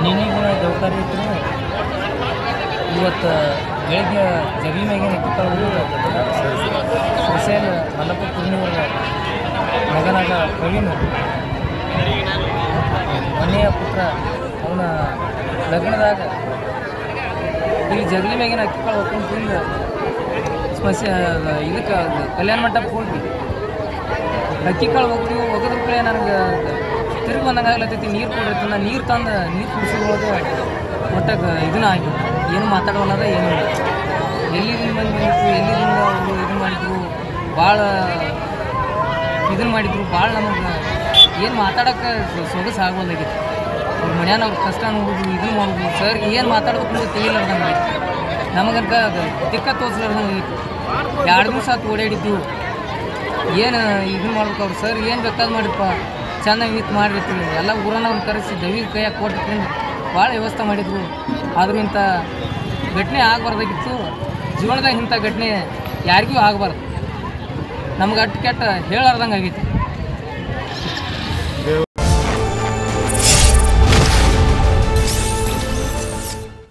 ನೀನೀಗಿನ ದೌಕಾರಿ ಇದ್ರು ಇವತ್ತು ಬೆಳಗ್ಗೆ ಜಗಲಿ ಮ್ಯಾಗಿನ ಸೊಸೇಲ್ ಮಲ್ಲಪ್ಪ ಪೂರ್ಣಿಯವರ ಮಗನಾಗ ಪ್ರವೀಣ್ ಮನೆಯ ಪುತ್ರ ಅವನ ಲಗ್ನದಾಗ ಇಲ್ಲಿ ಜಗಲಿ ಮ್ಯಾಗಿನ ಅಕ್ಕಿಕಾಳು ಹೊತ್ಕೊಂಡು ತಿಂದು ಇದಕ್ಕೆ ಕಲ್ಯಾಣ ಮಂಟಪಕ್ಕೆ ಹೋಗಿ ಅಕ್ಕಿಕಾಳು ಒಗದ್ರ ಕಡೆ ನನಗೆ ತಿರುಗಿ ಬಂದಂಗೆ ಆಗ್ಲತ್ತೈತಿ. ನೀರು ಕೊಡಿರ್ತೀನಿ ನಾನು ನೀರು ತಂದು ನೀರು ಕುಡಿಸೋದ್ರೊಳಗೆ ಒಟ್ಟಾಗ ಇದನ್ನ ಆಗಿ ಏನು ಮಾತಾಡೋಲ್ಲದ ಏನು ಇಲ್ಲ. ಎಲ್ಲಿಂದ ಬಂದಿತ್ತು ಎಲ್ಲಿಂದ ಅವರು ಇದನ್ನು ಮಾಡಿದ್ರು ಭಾಳ ಇದನ್ನು ಮಾಡಿದ್ರು ಭಾಳ ನಮಗೆ ಏನು ಮಾತಾಡೋಕ್ಕೆ ಸೊಗಸು ಆಗೋದಾಗಿತ್ತು. ಅವ್ರ ಮನ್ಯಾನ ಅವ್ರ ಕಷ್ಟ ನೋಡೋದು ಇದನ್ನು ಮಾಡೋದು ಸರ್ ಏನು ಮಾತಾಡ್ಬೇಕು ಅಂತ ತಿಳಿಲಾರ್ದಂಗೆ ಆಯ್ತು. ನಮಗಂತ ದಿಕ್ಕ ತೋರಿಸ್ಲಾರ್ದಂಗೆ ಆಗಿತ್ತು. 2 ದಿವಸ ಆತು ಓಡಾಡಿದ್ದು ಏನು ಇದನ್ನು ಮಾಡ್ಬೇಕು ಅವ್ರು ಸರ್ ಏನು ಬೇಕಾದ್ ಮಾಡಿರಪ್ಪ ಚೆನ್ನಾಗಿ ನಿಂತು ಮಾಡಿರ್ತೀವಿ ಎಲ್ಲ ಊರನ್ನವ್ರನ್ನ ಕರೆಸಿ ದವಿದ ಕೈಯಾಗ ಕೊಟ್ಟಿಕೊಂಡು ಭಾಳ ವ್ಯವಸ್ಥೆ ಮಾಡಿದ್ರು. ಆದರೂ ಇಂಥ ಘಟನೆ ಆಗಬಾರ್ದಾಗಿತ್ತು. ಜೀವನದಾಗ ಇಂಥ ಘಟನೆ ಯಾರಿಗೂ ಆಗಬಾರ್ದು. ನಮ್ಗೆ ಅಟ್ಟು ಕೆಟ್ಟ ಹೇಳಾರ್ದಂಗೆ ಆಗೈತಿ.